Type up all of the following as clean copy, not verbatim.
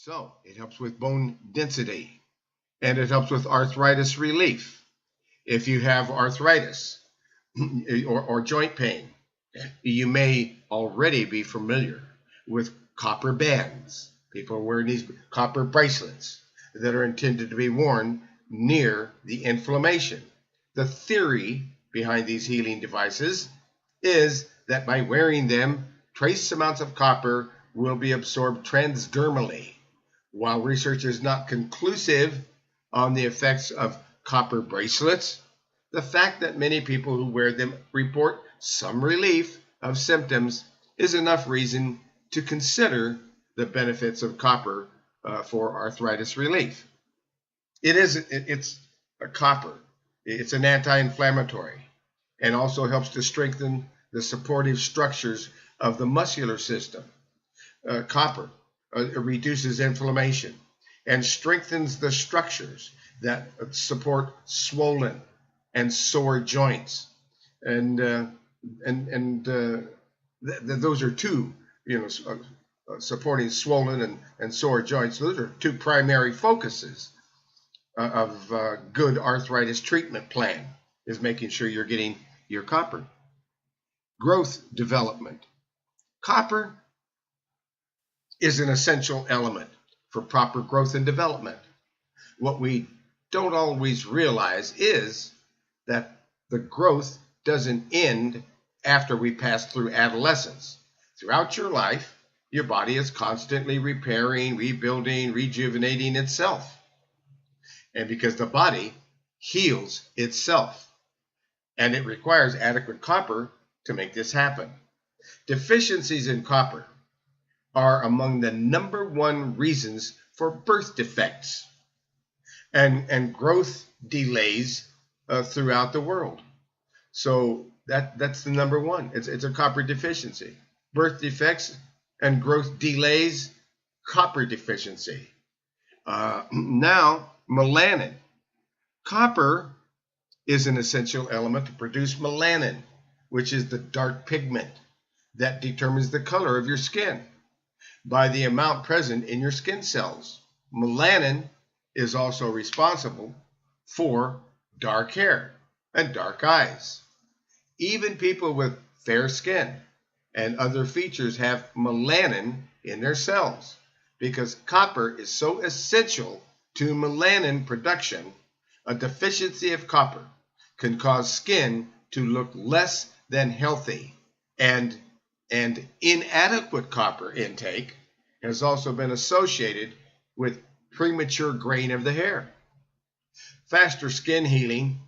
So it helps with bone density and it helps with arthritis relief. If you have arthritis or joint pain, you may already be familiar with copper bands. People are wearing these copper bracelets that are intended to be worn near the inflammation. The theory behind these healing devices is that by wearing them, trace amounts of copper will be absorbed transdermally. While research is not conclusive on the effects of copper bracelets, the fact that many people who wear them report some relief of symptoms is enough reason to consider the benefits of copper for arthritis relief. It's a copper. It's an anti-inflammatory and also helps to strengthen the supportive structures of the muscular system. Copper reduces inflammation and strengthens the structures that support swollen and sore joints. And those are two, supporting swollen and sore joints. Those are two primary focuses of a good arthritis treatment plan, is making sure you're getting your copper. Growth development. Copper is an essential element for proper growth and development. What we don't always realize is that the growth doesn't end after we pass through adolescence. Throughout your life, your body is constantly repairing, rebuilding, rejuvenating itself. And because the body heals itself, and it requires adequate copper to make this happen. Deficiencies in copper are among the #1 reasons for birth defects and growth delays throughout the world. So that's the #1. It's a copper deficiency. Birth defects and growth delays, copper deficiency. Now, melanin. Copper is an essential element to produce melanin, which is the dark pigment that determines the color of your skin by the amount present in your skin cells. Melanin is also responsible for dark hair and dark eyes. Even people with fair skin and other features have melanin in their cells because copper is so essential to melanin production. A deficiency of copper can cause skin to look less than healthy, and inadequate copper intake has also been associated with premature graying of the hair. Faster skin healing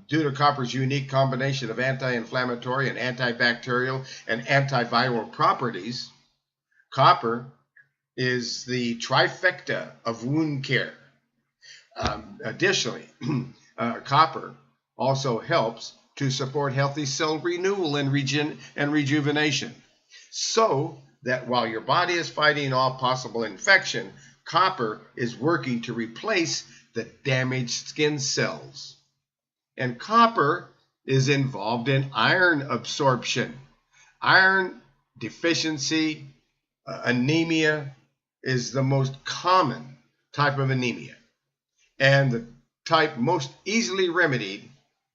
due to copper's unique combination of anti-inflammatory and antibacterial and antiviral properties. Copper is the trifecta of wound care. Additionally, copper also helps to support healthy cell renewal and rejuvenation, so that while your body is fighting all possible infection, copper is working to replace the damaged skin cells. And copper is involved in iron absorption. Iron deficiency, anemia, is the most common type of anemia, and the type most easily remedied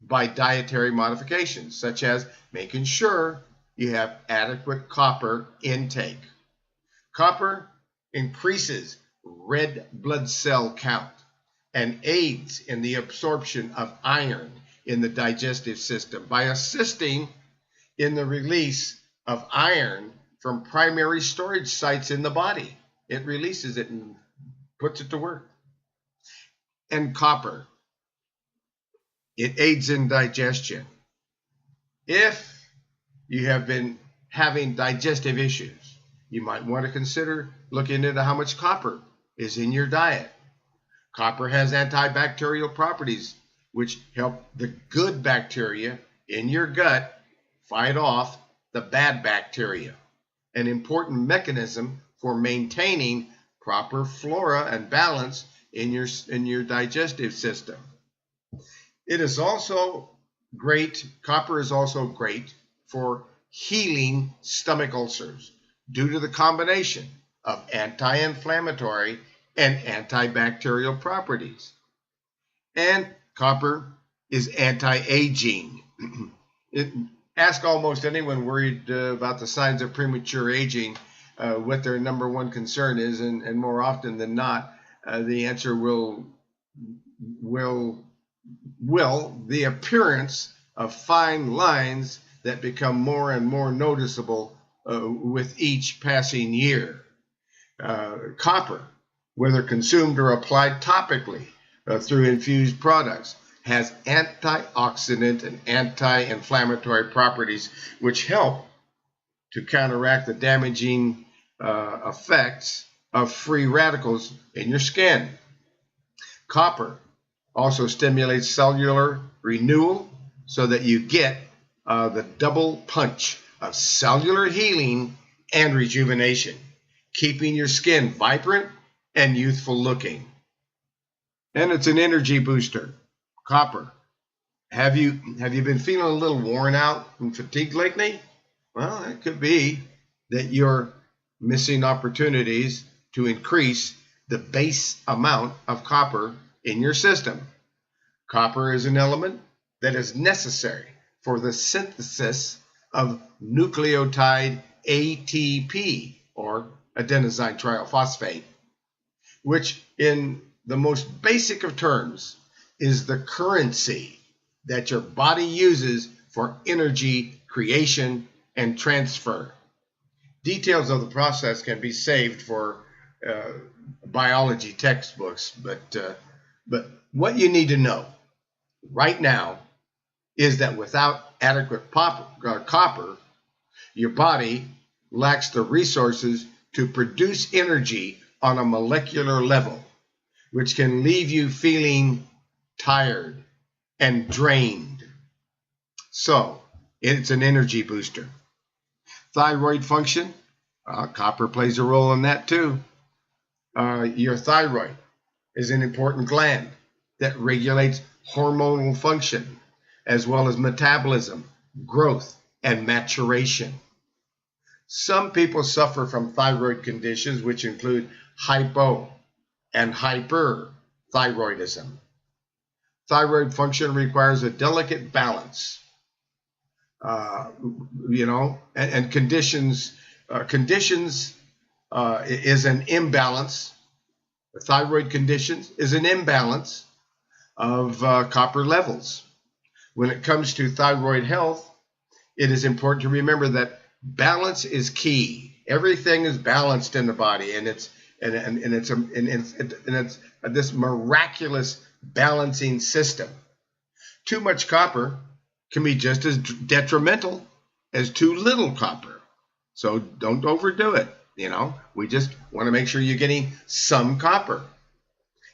by dietary modifications, such as making sure you have adequate copper intake. Copper increases red blood cell count and aids in the absorption of iron in the digestive system by assisting in the release of iron from primary storage sites in the body. It releases it and puts it to work. And copper, it aids in digestion. If you have been having digestive issues, you might want to consider looking into how much copper is in your diet. Copper has antibacterial properties which help the good bacteria in your gut fight off the bad bacteria, an important mechanism for maintaining proper flora and balance in your digestive system. It is also great, copper is also great for healing stomach ulcers due to the combination of anti-inflammatory and antibacterial properties. And copper is anti-aging. Ask almost anyone worried about the signs of premature aging what their number one concern is, and more often than not, the answer will the appearance of fine lines that become more and more noticeable with each passing year. Copper, whether consumed or applied topically through infused products, has antioxidant and anti-inflammatory properties which help to counteract the damaging effects of free radicals in your skin. Copper also stimulates cellular renewal so that you get the double punch of cellular healing and rejuvenation, keeping your skin vibrant and youthful looking. And it's an energy booster. Copper. Have you been feeling a little worn out and fatigued lately? Well, it could be that you're missing opportunities to increase the base amount of copper in your system. Copper is an element that is necessary for the synthesis of nucleotide ATP, or adenosine triphosphate, which in the most basic of terms is the currency that your body uses for energy creation and transfer. Details of the process can be saved for biology textbooks, but what you need to know right now is that without adequate copper, your body lacks the resources to produce energy on a molecular level, which can leave you feeling tired and drained. So it's an energy booster. Thyroid function, copper plays a role in that too. Your thyroid is an important gland that regulates hormonal function as well as metabolism, growth, and maturation. Some people suffer from thyroid conditions which include hypo and hyperthyroidism. Thyroid function requires a delicate balance, and conditions is an imbalance. The thyroid conditions is an imbalance of copper levels. When it comes to thyroid health, it is important to remember that balance is key. Everything is balanced in the body, and it's this miraculous balancing system. Too much copper can be just as detrimental as too little copper. So don't overdo it. We just want to make sure you're getting some copper.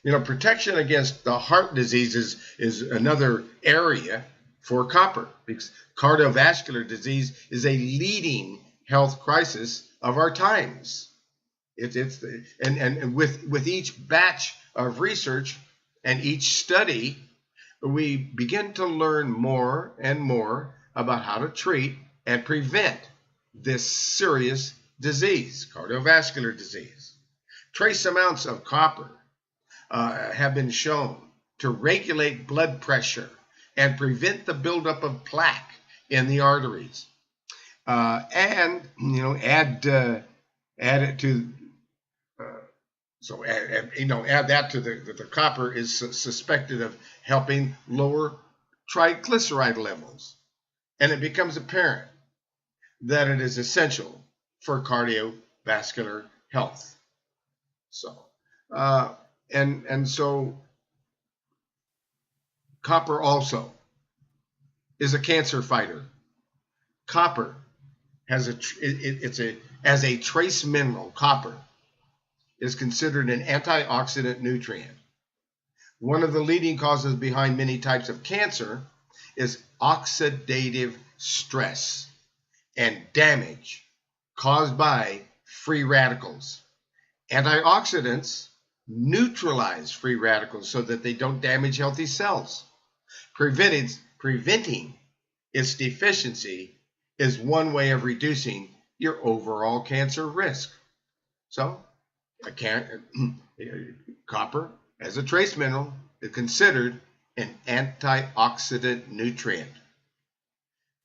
Protection against the heart diseases is another area for copper, because cardiovascular disease is a leading health crisis of our times. And with each batch of research and each study, we begin to learn more and more about how to treat and prevent this serious disease, cardiovascular disease. Trace amounts of copper have been shown to regulate blood pressure and prevent the buildup of plaque in the arteries. Add that to the copper is suspected of helping lower triglyceride levels, and it becomes apparent that it is essential for cardiovascular health. So, so copper also is a cancer fighter. Copper has as a trace mineral. Copper is considered an antioxidant nutrient. One of the leading causes behind many types of cancer is oxidative stress and damage caused by free radicals. Antioxidants neutralize free radicals so that they don't damage healthy cells. Preventing its deficiency is one way of reducing your overall cancer risk. So copper as a trace mineral is considered an antioxidant nutrient.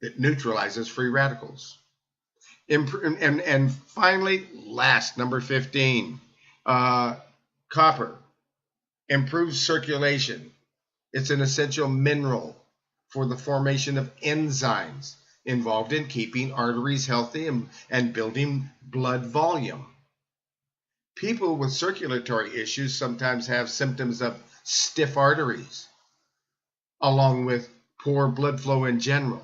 It neutralizes free radicals. And finally, last, number 15, copper improves circulation. It's an essential mineral for the formation of enzymes involved in keeping arteries healthy and building blood volume. People with circulatory issues sometimes have symptoms of stiff arteries, along with poor blood flow in general.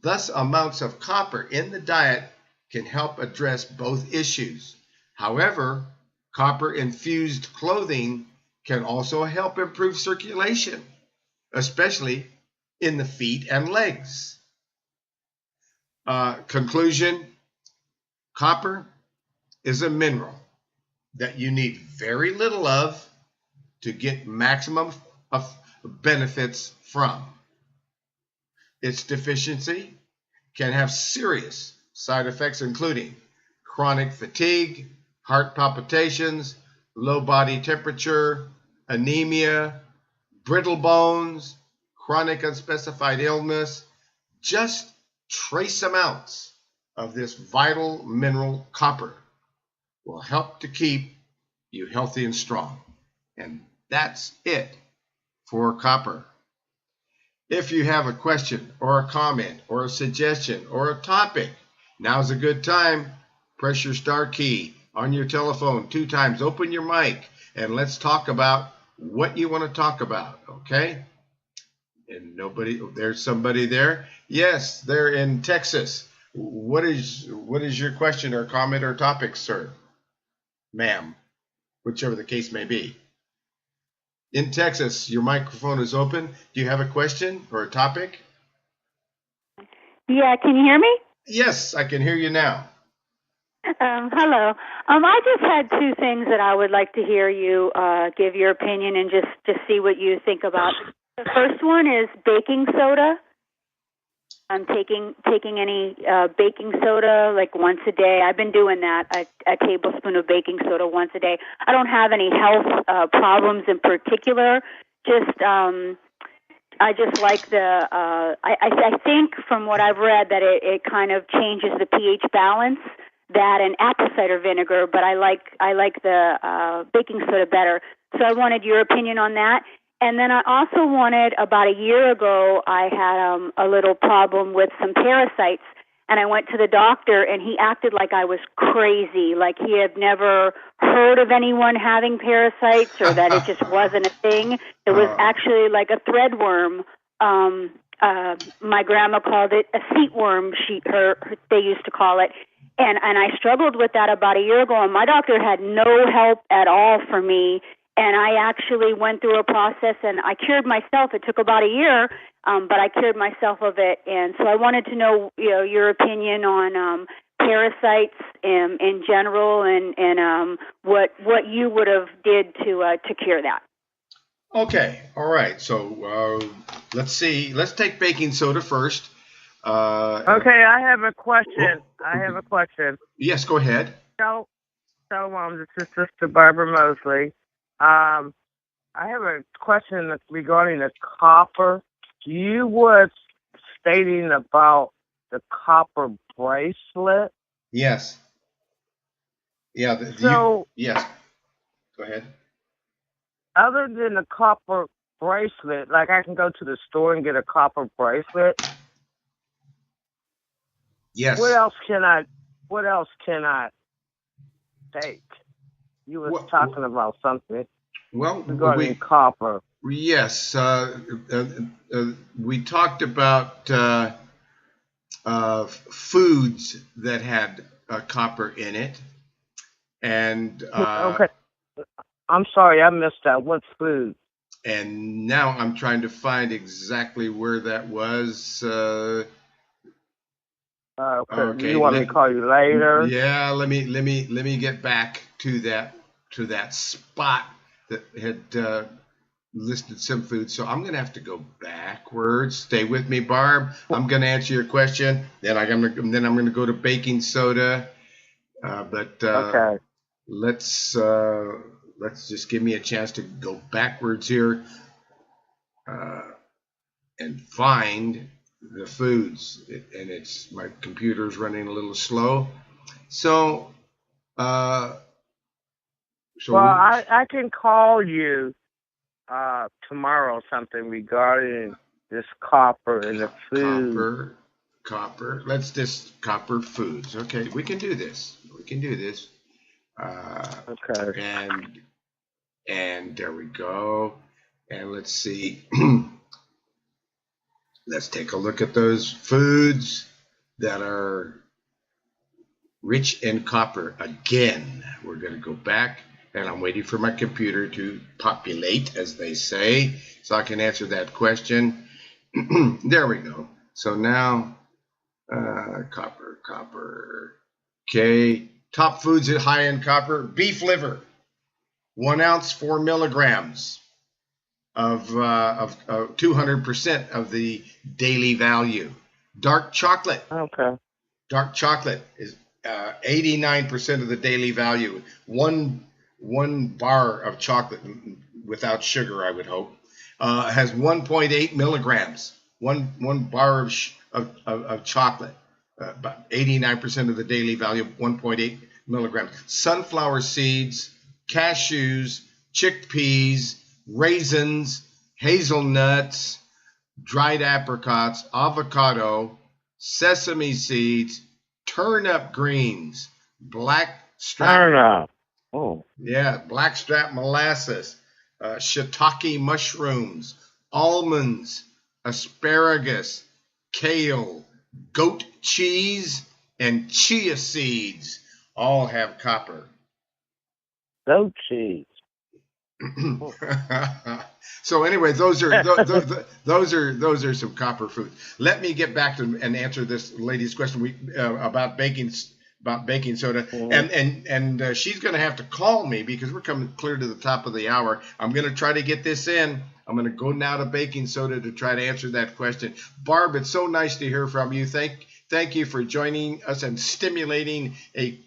Thus, amounts of copper in the diet can help address both issues. However, copper-infused clothing can also help improve circulation, especially in the feet and legs. Conclusion, copper is a mineral that you need very little of to get maximum of benefits from. Its deficiency can have serious side effects, including chronic fatigue, heart palpitations, low body temperature, anemia, brittle bones, chronic unspecified illness. Just trace amounts of this vital mineral copper will help to keep you healthy and strong. And that's it for copper. If you have a question or a comment or a suggestion or a topic, now's a good time. Press your star key on your telephone 2 times. Open your mic and let's talk about what you want to talk about, okay? And there's somebody there. Yes, they're in Texas. What is your question or comment or topic, sir? Ma'am, whichever the case may be. In Texas, your microphone is open. Do you have a question or a topic? Yeah, can you hear me? Yes, I can hear you now. Hello. I just had 2 things that I would like to hear you give your opinion and just see what you think about. The first one is baking soda. I'm taking any baking soda like once a day. I've been doing that, a tablespoon of baking soda once a day. I don't have any health problems in particular. I just like the. I think from what I've read that it kind of changes the pH balance. That and apple cider vinegar, but I like the baking soda better. So I wanted your opinion on that. And then I also wanted, about a year ago, I had a little problem with some parasites, and I went to the doctor, and he acted like I was crazy, like he had never heard of anyone having parasites or that it just wasn't a thing. It was actually like a threadworm. My grandma called it a seatworm, they used to call it. And I struggled with that about a year ago, and my doctor had no help at all for me. And I actually went through a process, and I cured myself. It took about a year, but I cured myself of it. And so I wanted to know, your opinion on parasites in general, and what you would have did to cure that. Okay, all right. So let's see. Let's take baking soda first. Okay, I have a question. Yes, go ahead. This is Sister Barbara Mosley. I have a question regarding the copper. You were stating about the copper bracelet. Yes. Yeah. Yes. Go ahead. Other than the copper bracelet, like I can go to the store and get a copper bracelet. Yes. What else can I take? You were talking about something regarding copper. Yes. We talked about foods that had copper in it. And okay. I'm sorry, I missed that. What food? And now I'm trying to find exactly where that was. Okay. You want me to call you later? Yeah, let me get back to that spot that had listed some food. So I'm gonna have to go backwards. Stay with me, Barb. I'm gonna answer your question. Then I'm gonna go to baking soda. But Okay. let's just give me a chance to go backwards here uh, and find the foods. And it's my computer's running a little slow. So Well, we I can call you tomorrow or something regarding this copper in the food. copper. Let's just copper foods. Okay, we can do this. We can do this. Uh, Okay. and there we go. And let's see. Let's take a look at those foods that are rich in copper. Again, we're going to go back, and I'm waiting for my computer to populate, as they say, so I can answer that question. There we go. So now, copper. Okay. Top foods that high in copper: beef liver, 1 ounce, 4 milligrams of 200% of the daily value. Dark chocolate. Okay. Dark chocolate is 89% of the daily value. One bar of chocolate without sugar, I would hope, has 1.8 milligrams. One bar of chocolate, about 89% of the daily value, 1.8 milligrams. Sunflower seeds, cashews, chickpeas, raisins, hazelnuts, dried apricots, avocado, sesame seeds, turnip greens, blackstrap molasses, shiitake mushrooms, almonds, asparagus, kale, goat cheese, and chia seeds all have copper. Goat cheese. So anyway, those are some copper foods. Let me get back to and answer this lady's question about baking soda, and she's going to have to call me because we're coming clear to the top of the hour. I'm going to try to get this in. I'm going to go now to baking soda to try to answer that question. Barb, it's so nice to hear from you. Thank you for joining us and stimulating a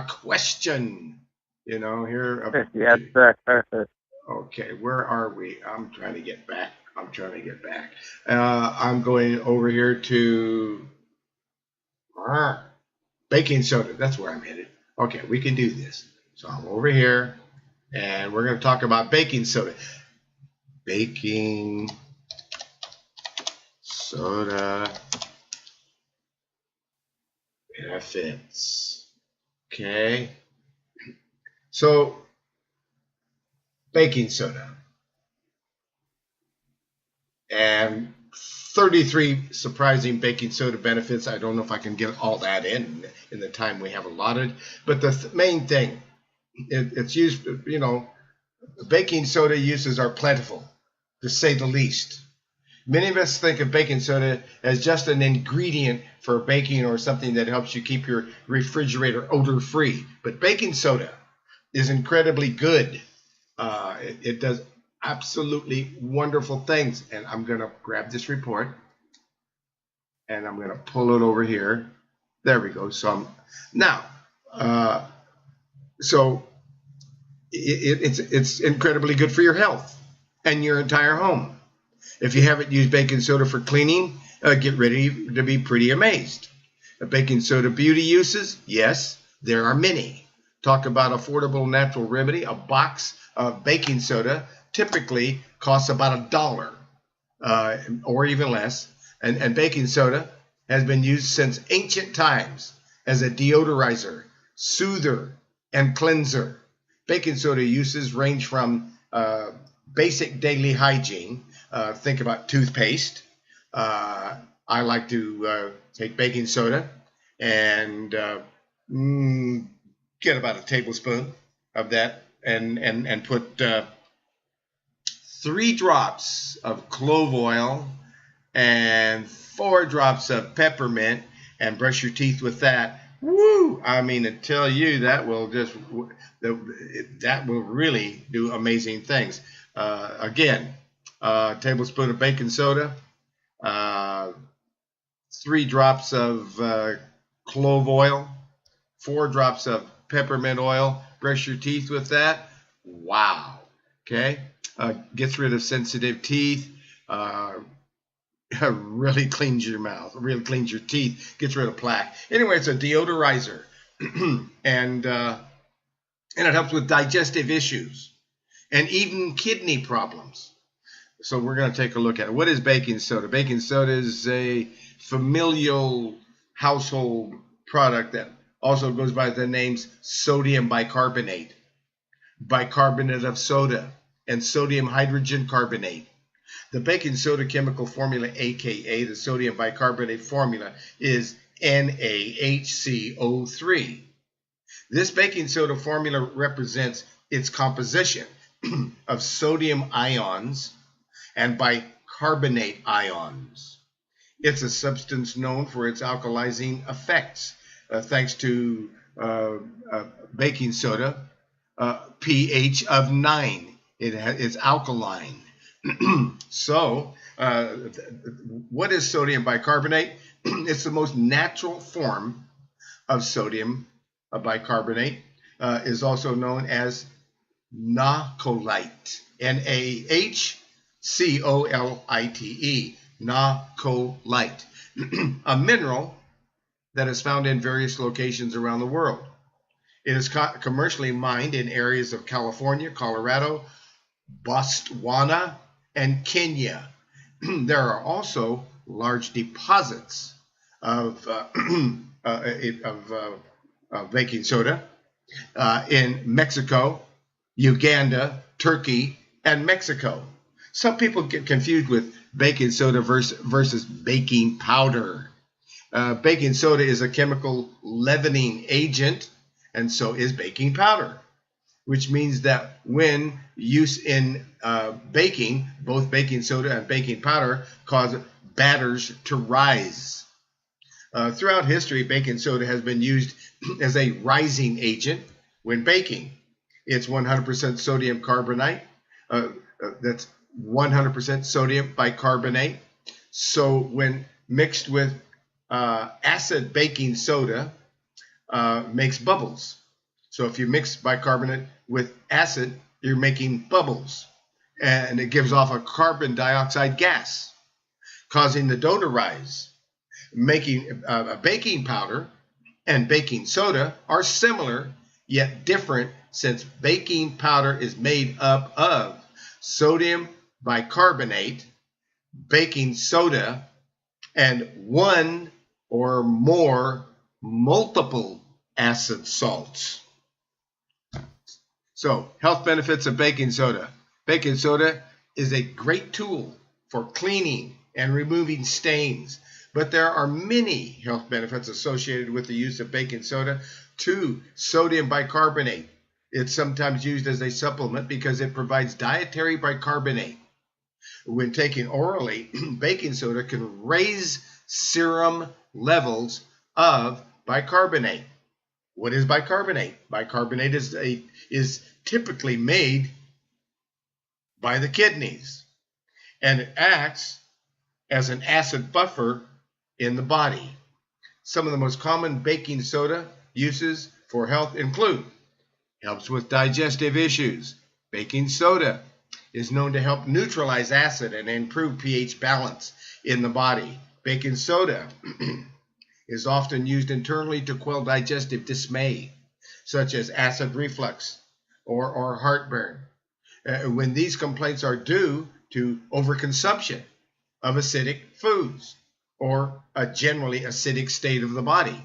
question. You know, here. Yes, sir. Okay, where are we? I'm trying to get back. I'm going over here to baking soda. That's where I'm headed. Okay, we can do this. So I'm over here, and we're going to talk about baking soda. Baking soda benefits. Okay. So, baking soda. And 33 surprising baking soda benefits. I don't know if I can get all that in the time we have allotted. But the main thing, it's used, baking soda uses are plentiful, to say the least. Many of us think of baking soda as just an ingredient for baking or something that helps you keep your refrigerator odor-free. But baking soda is incredibly good. It does absolutely wonderful things. And I'm going to grab this report and I'm going to pull it over here. There we go. So it's incredibly good for your health and your entire home. If you haven't used baking soda for cleaning, get ready to be pretty amazed. Baking soda beauty uses? Yes, there are many. Talk about affordable natural remedy. A box of baking soda typically costs about $1 or even less. And baking soda has been used since ancient times as a deodorizer, soother, and cleanser. Baking soda uses range from basic daily hygiene. Think about toothpaste. I like to take baking soda and get about a tablespoon of that and put 3 drops of clove oil and 4 drops of peppermint and brush your teeth with that. Woo! I mean, to tell you, that will really do amazing things. Again, tablespoon of baking soda, 3 drops of clove oil, 4 drops of peppermint oil. Brush your teeth with that. Wow. Okay. Gets rid of sensitive teeth. Really cleans your mouth. Really cleans your teeth. Gets rid of plaque. Anyway, it's a deodorizer, and it helps with digestive issues and even kidney problems. So we're going to take a look at it. What is baking soda? Baking soda is a familial household product that also goes by the names sodium bicarbonate, bicarbonate of soda, and sodium hydrogen carbonate. The baking soda chemical formula, aka the sodium bicarbonate formula, is NaHCO3. This baking soda formula represents its composition of sodium ions and bicarbonate ions. It's a substance known for its alkalizing effects, thanks to baking soda, pH of 9. It's alkaline. So, what is sodium bicarbonate? It's the most natural form of sodium bicarbonate. Is also known as nacolite. NaHCOLITE. Nacolite. A mineral that is found in various locations around the world. It is commercially mined in areas of California, Colorado, Botswana, and Kenya. There are also large deposits of baking soda in Mexico, Uganda, Turkey, and Mexico. Some people get confused with baking soda versus baking powder. Baking soda is a chemical leavening agent, and so is baking powder, which means that when used in baking, both baking soda and baking powder cause batters to rise. Throughout history, baking soda has been used as a rising agent when baking. It's 100% sodium carbonate. That's 100% sodium bicarbonate. So when mixed with acid baking soda, makes bubbles. So if you mix bicarbonate with acid, you're making bubbles, and it gives off a carbon dioxide gas, causing the dough to rise. Making baking powder and baking soda are similar yet different, since baking powder is made up of sodium bicarbonate, baking soda, and one or more multiple acid salts. So, health benefits of baking soda. Baking soda is a great tool for cleaning and removing stains, but there are many health benefits associated with the use of baking soda. 2, sodium bicarbonate. It's sometimes used as a supplement because it provides dietary bicarbonate. When taken orally, baking soda can raise serum levels of bicarbonate. What is bicarbonate? Bicarbonate is typically made by the kidneys, and it acts as an acid buffer in the body. Some of the most common baking soda uses for health include: helps with digestive issues. Baking soda is known to help neutralize acid and improve pH balance in the body. Baking soda is often used internally to quell digestive dismay, such as acid reflux or heartburn, when these complaints are due to overconsumption of acidic foods or a generally acidic state of the body.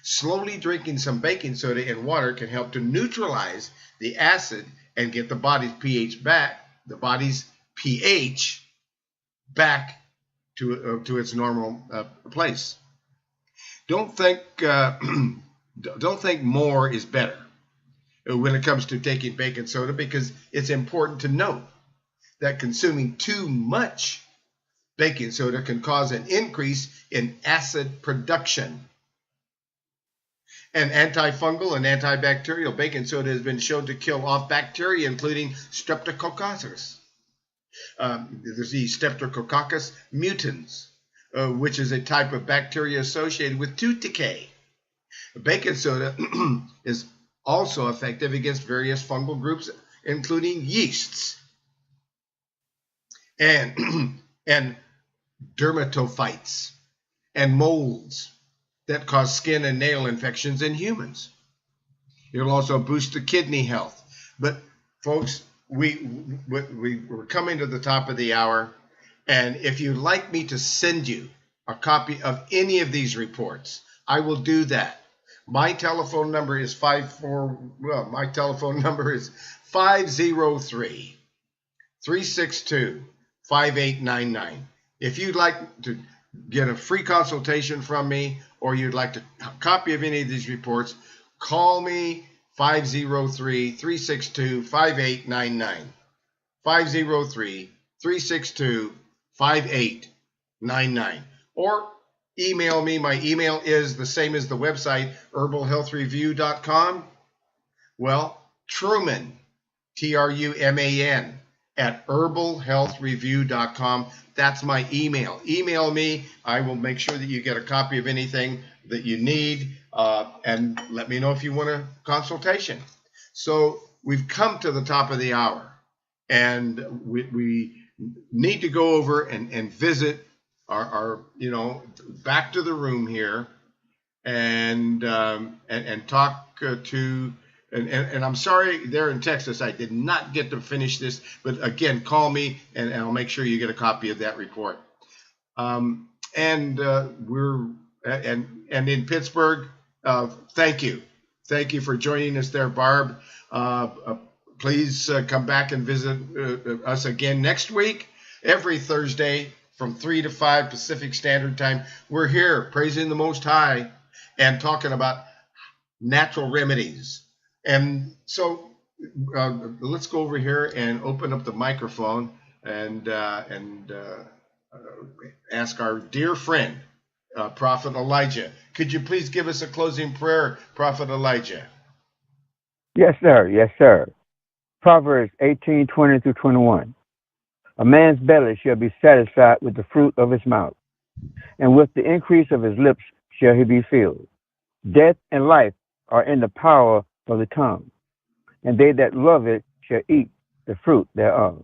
Slowly drinking some baking soda in water can help to neutralize the acid and get the body's pH back, to its normal place. Don't think more is better when it comes to taking baking soda, because it's important to note that consuming too much baking soda can cause an increase in acid production. And antifungal and antibacterial baking soda has been shown to kill off bacteria, including Streptococcus. There's the Streptococcus mutans, which is a type of bacteria associated with tooth decay. Baking soda is also effective against various fungal groups, including yeasts and and dermatophytes and molds that cause skin and nail infections in humans. It'll also boost the kidney health. But folks, we're coming to the top of the hour, and if you'd like me to send you a copy of any of these reports, I will do that. My telephone number is 503 362 5899. If you'd like to get a free consultation from me, or you'd like a copy of any of these reports, call me 503-362-5899. 503-362-5899. Or email me. My email is the same as the website, herbalhealthreview.com. Well, Truman, Truman, at herbalhealthreview.com. That's my email. Email me. I will make sure that you get a copy of anything that you need, and let me know if you want a consultation. So we've come to the top of the hour, and we need to go over and visit our back to the room here, and talk to. And I'm sorry there in Texas, I did not get to finish this, but again, call me and I'll make sure you get a copy of that report. And in Pittsburgh, thank you for joining us there, Barb. Please come back and visit us again next week, every Thursday from 3 to 5 Pacific Standard Time. We're here praising the Most High and talking about natural remedies. And so let's go over here and open up the microphone and ask our dear friend, Prophet Elijah. Could you please give us a closing prayer, Prophet Elijah? Yes, sir. Yes, sir. Proverbs 18:20-21. A man's belly shall be satisfied with the fruit of his mouth, and with the increase of his lips shall he be filled. Death and life are in the power of the tongue, and they that love it shall eat the fruit thereof.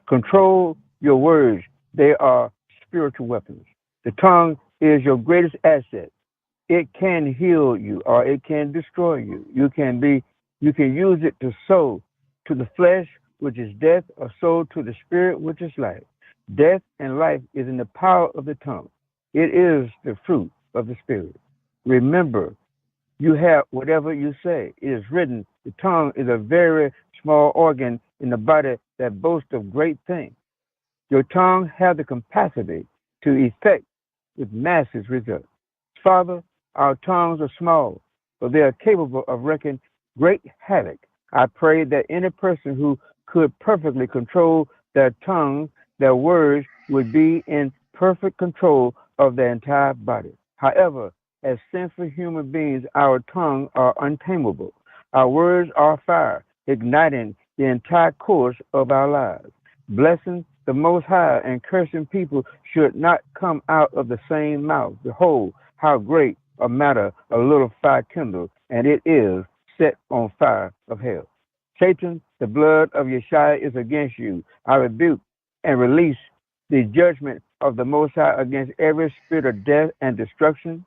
Control your words. They are spiritual weapons. The tongue is your greatest asset. It can heal you or it can destroy you. You can use it to sow to the flesh, which is death, or sow to the spirit, which is life. Death and life is in the power of the tongue. It is the fruit of the spirit. Remember, you have whatever you say. It is written, the tongue is a very small organ in the body that boasts of great things. Your tongue has the capacity to effect with massive results. Father, our tongues are small, but they are capable of wreaking great havoc. I pray that any person who could perfectly control their tongue, their words, would be in perfect control of their entire body. However, as sinful human beings, our tongue are untamable. Our words are fire, igniting the entire course of our lives. Blessing the Most High and cursing people should not come out of the same mouth. Behold, how great a matter a little fire kindles, and it is set on fire of hell. Satan, the blood of Yeshua is against you. I rebuke and release the judgment of the Most High against every spirit of death and destruction,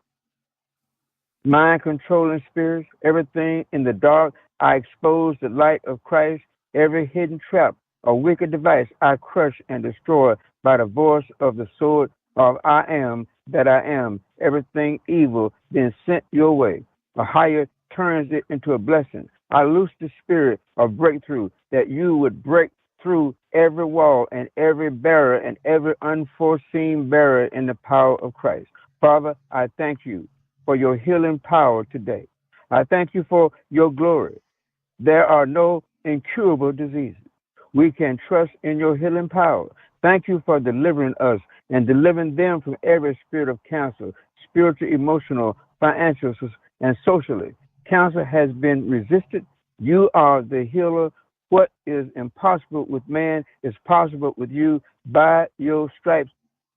mind-controlling spirits, everything in the dark. I expose the light of Christ. Every hidden trap or wicked device I crush and destroy by the voice of the sword of I am that I am. Everything evil then sent your way. A higher turns it into a blessing. I loose the spirit of breakthrough, that you would break through every wall and every barrier and every unforeseen barrier in the power of Christ. Father, I thank you for your healing power today. I thank you for your glory. There are no incurable diseases. We can trust in your healing power. Thank you for delivering us and delivering them from every spirit of cancer, spiritual, emotional, financial, and socially. Cancer has been resisted. You are the healer. What is impossible with man is possible with you. By your stripes,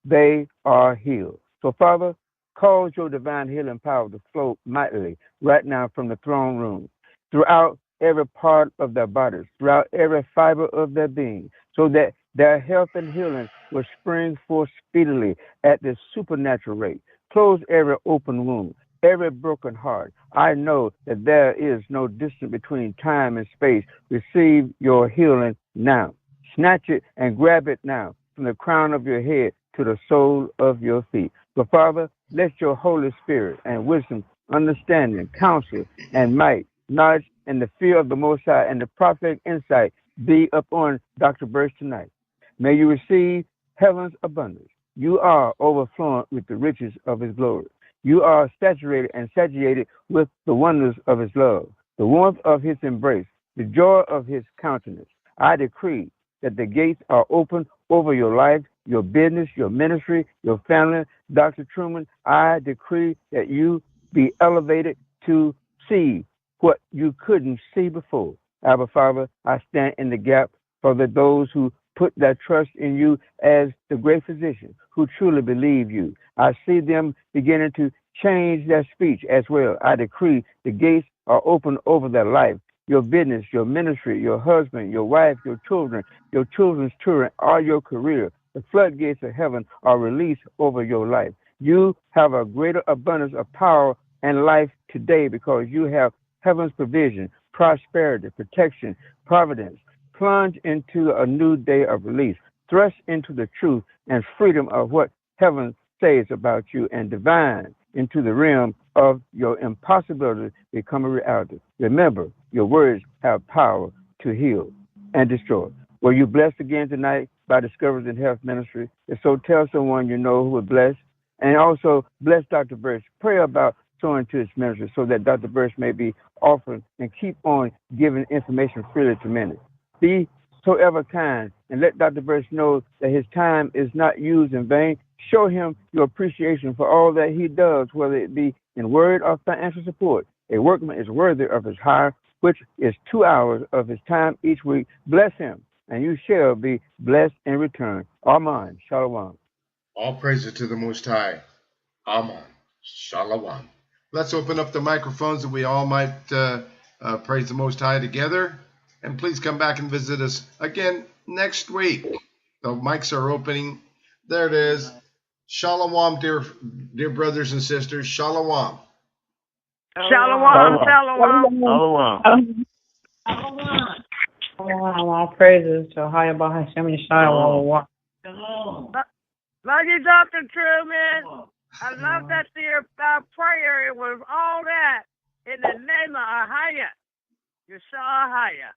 they are healed. So, Father, Cause your divine healing power to flow mightily right now from the throne room throughout every part of their bodies, throughout every fiber of their being, so that their health and healing will spring forth speedily at this supernatural rate. Close every open wound, every broken heart. I know that there is no distance between time and space. Receive your healing now. Snatch it and grab it now from the crown of your head to the sole of your feet. So, Father, let your Holy Spirit and wisdom, understanding, counsel, and might, knowledge, and the fear of the Most High and the prophetic insight be upon Dr. Berst tonight. May you receive heaven's abundance. You are overflowing with the riches of his glory. You are saturated and satiated with the wonders of his love, the warmth of his embrace, the joy of his countenance. I decree that the gates are open over your life, your business, your ministry, your family. Dr. Truman, I decree that you be elevated to see what you couldn't see before. Abba Father, I stand in the gap for those who put their trust in you as the great physician, who truly believe you. I see them beginning to change their speech as well. I decree the gates are open over their life, your business, your ministry, your husband, your wife, your children, your children's children, or your career. The floodgates of heaven are released over your life. You have a greater abundance of power and life today because you have heaven's provision, prosperity, protection, providence. Plunge into a new day of release. Thrust into the truth and freedom of what heaven says about you, and divine into the realm of your impossibility become a reality. Remember, your words have power to heal and destroy. Were you blessed again tonight by Discoveries in Health Ministry? If so, tell someone you know who was blessed. And also, bless Dr. Berst. Pray about sowing to his ministry so that Dr. Berst may be offered and keep on giving information freely to many. Be so ever kind and let Dr. Berst know that his time is not used in vain. Show him your appreciation for all that he does, whether it be in word or financial support. A workman is worthy of his hire, which is 2 hours of his time each week. Bless him, and you shall be blessed in return. Amen. Shalom. All praises to the Most High. Amen. Shalom. Let's open up the microphones that we all might praise the Most High together. And please come back and visit us again next week. The mics are opening. There it is. Shalom, dear brothers and sisters. Shalom. Shalom, shalom. Shalom. All praises to High Abba Hashem Yeshua. Love you, Dr. Truman. I love that your prayer. It was all that in the name of Ahaya. Yeshua Ahaya.